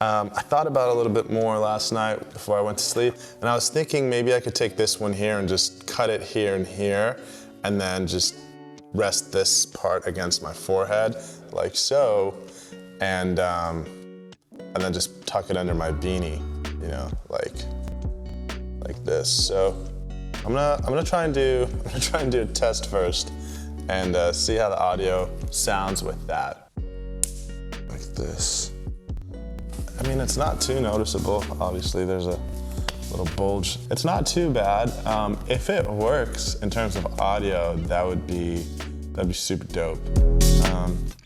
I thought about it a little bit more last night before I went to sleep, and I was thinking maybe I could take this one here and just cut it here and here, and then just rest this part against my forehead, like so, and then just tuck it under my beanie, you know, like this. So I'm gonna try and do a test first, and see how the audio sounds with that, like this. I mean, it's not too noticeable. Obviously, there's a little bulge. It's not too bad. If it works in terms of audio, that'd be super dope.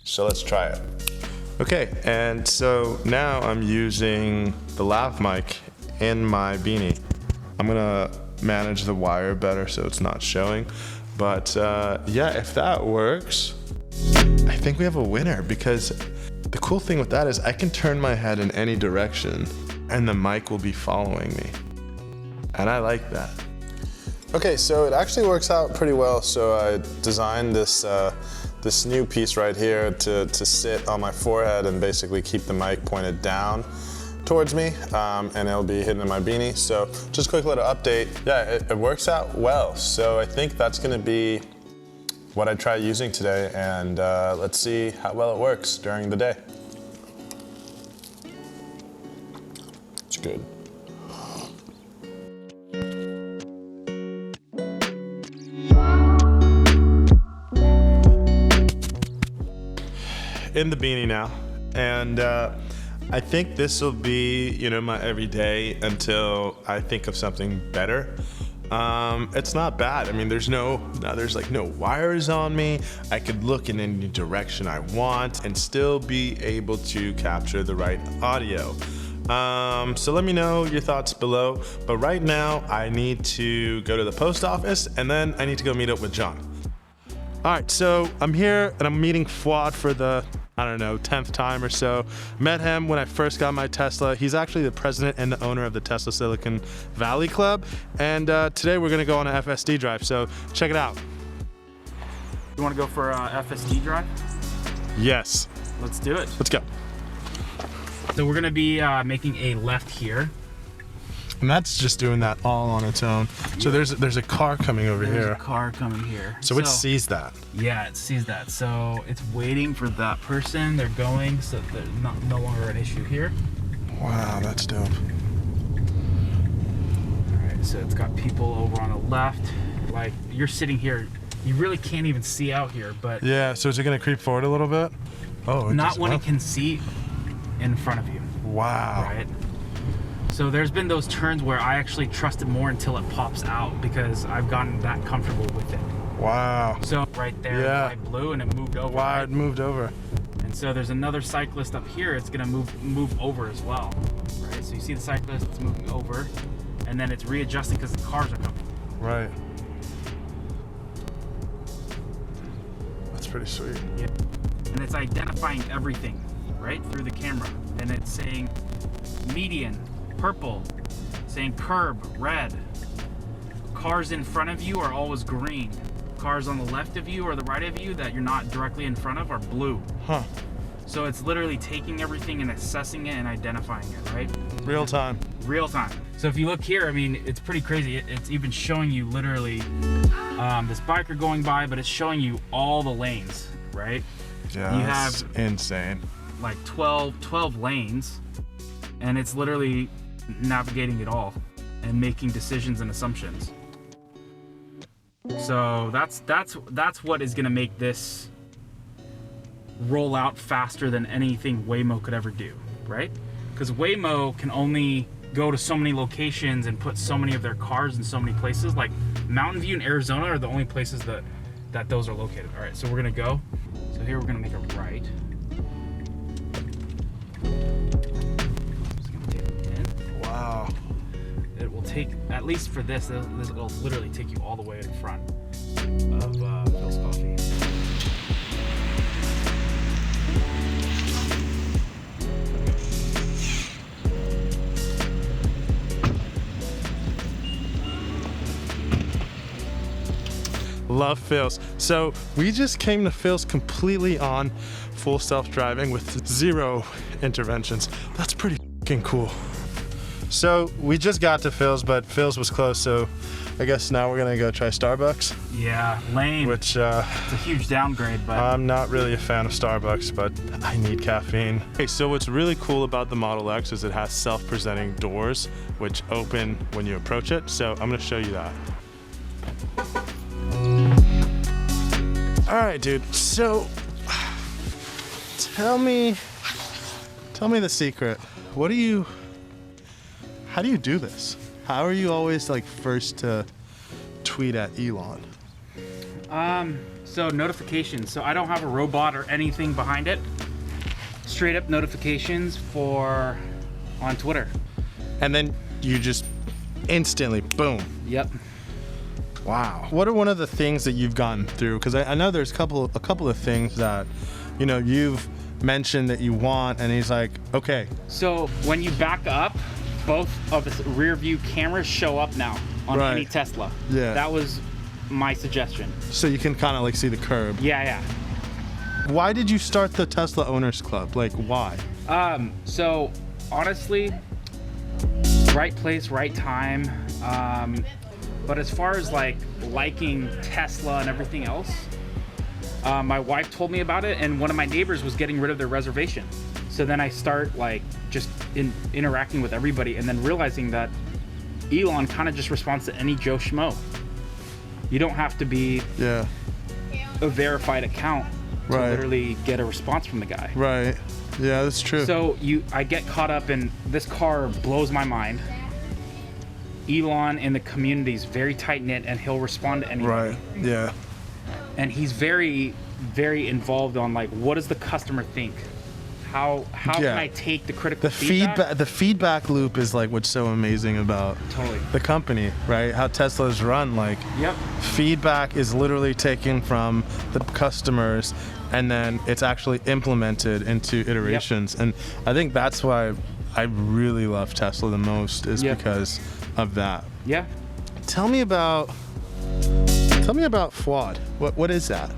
So let's try it. Okay, and so now I'm using the lav mic in my beanie. I'm gonna manage the wire better so it's not showing. But yeah, if that works, I think we have a winner, because the cool thing with that is I can turn my head in any direction and the mic will be following me. And I like that. Okay, so it actually works out pretty well. So I designed this this new piece right here to sit on my forehead and basically keep the mic pointed down towards me, and it'll be hidden in my beanie. So just a quick little update. Yeah, it works out well. So I think that's gonna be what I try using today, and let's see how well it works during the day. It's good. In the beanie now, and I think this will be, you know, my everyday until I think of something better. It's not bad. I mean, there's like no wires on me. I could look in any direction I want and still be able to capture the right audio. So let me know your thoughts below. But right now I need to go to the post office, and then I need to go meet up with John. All right, so I'm here and I'm meeting Fuad for the, I don't know, 10th time or so. Met him when I first got my Tesla. He's actually the president and the owner of the Tesla Silicon Valley Club. And today we're gonna go on an FSD drive, so check it out. You wanna go for a FSD drive? Yes. Let's do it. Let's go. So we're gonna be making a left here. And that's just doing that all on its own. So there's a car coming over here. There's a car coming here. So it sees that. Yeah, it sees that. So it's waiting for that person. They're going, so there's no longer an issue here. Wow, that's dope. All right, so it's got people over on the left. Like, you're sitting here, you really can't even see out here, but... Yeah, so is it gonna creep forward a little bit? Oh, not when it can see in front of you. Wow. Right? So there's been those turns where I actually trust it more until it pops out, because I've gotten that comfortable with it. Wow. So right there, the light blew and it moved over. Wow, right? it moved over. And so there's another cyclist up here. It's gonna move over as well, right? So you see the cyclist, it's moving over, and then it's readjusting because the cars are coming. Right. That's pretty sweet. Yeah. And it's identifying everything, right, through the camera. And it's saying median, purple, saying curb, red. Cars in front of you are always green. Cars on the left of you or the right of you that you're not directly in front of are blue. Huh. So it's literally taking everything and assessing it and identifying it, right? Real time. Real time. So if you look here, I mean, it's pretty crazy. It's even showing you literally this biker going by, but it's showing you all the lanes, right? Yeah, you that's have insane. like 12 lanes, and it's literally navigating it all and making decisions and assumptions. So that's what is going to make this roll out faster than anything Waymo could ever do, right? Because Waymo can only go to so many locations and put so many of their cars in so many places. Like Mountain View and Arizona are the only places that those are located. All right, so we're gonna go. So here we're gonna make a right. Just gonna take it in. Wow. It will take, at least for this, it'll literally take you all the way in front of Phil's Coffee. Love Phil's. So we just came to Phil's completely on full self-driving with 0 interventions. That's pretty Fucking cool. So we just got to Phil's, but Phil's was closed, so I guess now we're gonna go try Starbucks. Yeah, lame. Which it's a huge downgrade, but I'm not really a fan of Starbucks, but I need caffeine. Okay, so what's really cool about the Model X is it has self-presenting doors, which open when you approach it. So I'm gonna show you that. All right, dude. So tell me the secret. How do you do this? How are you always like first to tweet at Elon? So notifications. So I don't have a robot or anything behind it. Straight up notifications on Twitter. And then you just instantly, boom. Yep. Wow. What are one of the things that you've gotten through? Because I know there's a couple of things that, you know, you've mentioned that you want, and he's like, okay. So when you back up, both of the rear view cameras show up now on any Tesla. Yeah. That was my suggestion. So you can kind of like see the curb. Yeah. Why did you start the Tesla Owners Club? Like, why? So honestly, right place, right time. But as far as like liking Tesla and everything else, my wife told me about it, and one of my neighbors was getting rid of their reservation. So then I start like just interacting with everybody, and then realizing that Elon kind of just responds to any Joe Schmo. You don't have to be a verified account to literally get a response from the guy. Right. Yeah, that's true. So I get caught up in this car blows my mind. Elon in the community is very tight knit, and he'll respond to anybody. Right. Yeah. And he's very, very involved on like, what does the customer think? How can I take the critical feedback? The feedback loop is like what's so amazing about the company, right? How Tesla's run, like feedback is literally taken from the customers, and then it's actually implemented into iterations. And I think that's why I really love Tesla the most, is because of that. Yeah. Tell me about FWD. What is that?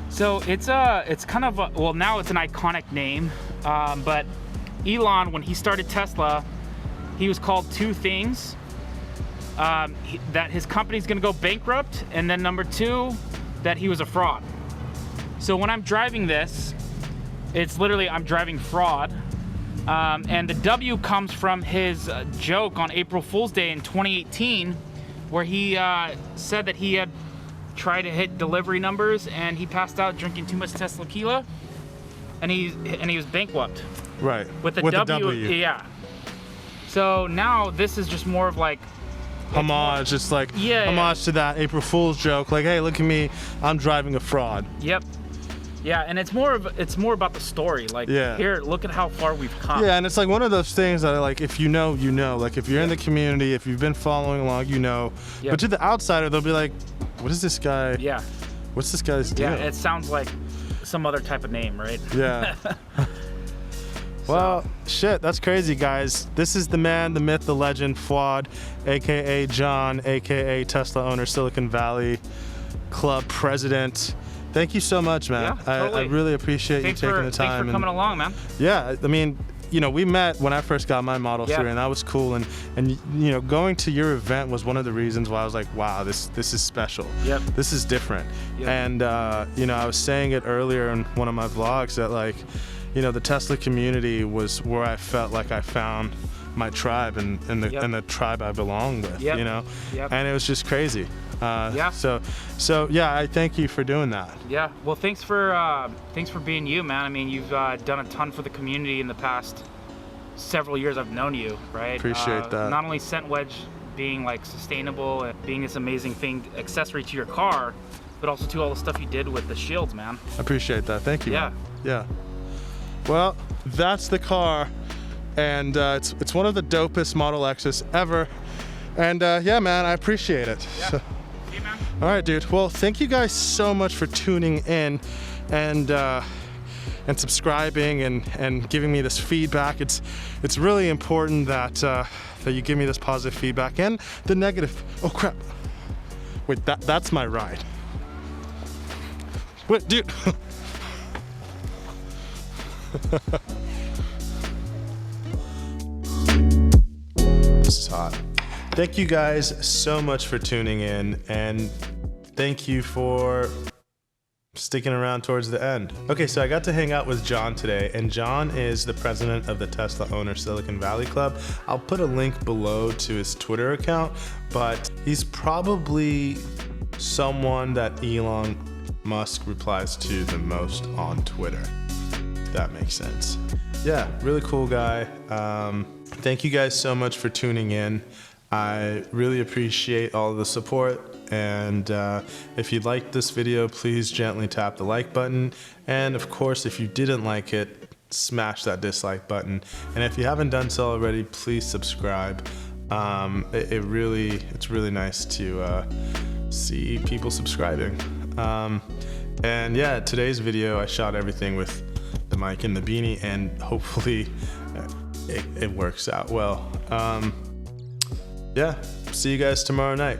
So it's kind of well, now it's an iconic name, but Elon, when he started Tesla, he was called two things: that his company's gonna go bankrupt, and then number two, that he was a fraud. So when I'm driving this, it's literally I'm driving fraud, and the W comes from his joke on April Fool's Day in 2018, where he said that he had tried to hit delivery numbers, and he passed out drinking too much Tequila, and he was bankrupt. Right. With the W. Yeah. So now this is just more of like homage, just like homage to that April Fool's joke. Like, hey, look at me, I'm driving a fraud. Yep. Yeah, and it's more about the story. Like, here, look at how far we've come. Yeah, and it's like one of those things that, like, if you know, you know. Like, if you're in the community, if you've been following along, you know. But to the outsider, they'll be like, what is this guy? Yeah. What's this guy's deal? Yeah, it sounds like some other type of name, right? Yeah. Well, shit, that's crazy, guys. This is the man, the myth, the legend, FWD, a.k.a. John, a.k.a. Tesla owner, Silicon Valley Club president. Thank you so much, man. Yeah, totally. I really appreciate you taking the time. Thanks for coming along, man. Yeah, I mean, you know, we met when I first got my Model 3, and that was cool. And you know, going to your event was one of the reasons why I was like, wow, this is special. Yep. This is different. Yep. And you know, I was saying it earlier in one of my vlogs that, like, you know, the Tesla community was where I felt like I found my tribe and the tribe I belong with. You know, and it was just crazy. So yeah, I thank you for doing that. Yeah. Well, thanks for being you, man. I mean, you've done a ton for the community in the past several years I've known you, right? Appreciate that. Not only Scent Wedge being like sustainable and being this amazing thing, accessory to your car, but also to all the stuff you did with the shields, man. I appreciate that. Thank you. Yeah. Man. Yeah. Well, that's the car, and it's one of the dopest Model X's ever. And yeah, man, I appreciate it. Yeah. So, see you, man. All right, dude. Well, thank you guys so much for tuning in and subscribing and giving me this feedback. It's really important that that you give me this positive feedback and the negative. Oh crap! Wait, that's my ride. Wait, dude. Thank you guys so much for tuning in, and thank you for sticking around towards the end. Okay, so I got to hang out with John today, and John is the president of the Tesla Owner Silicon Valley Club. I'll put a link below to his Twitter account, but he's probably someone that Elon Musk replies to the most on Twitter, if that makes sense. Yeah, really cool guy. Thank you guys so much for tuning in. I really appreciate all the support. And if you liked this video, please gently tap the like button. And of course, if you didn't like it, smash that dislike button. And if you haven't done so already, please subscribe. It's really nice to see people subscribing. And yeah, today's video, I shot everything with the mic and the beanie, and hopefully it works out well. Yeah, see you guys tomorrow night.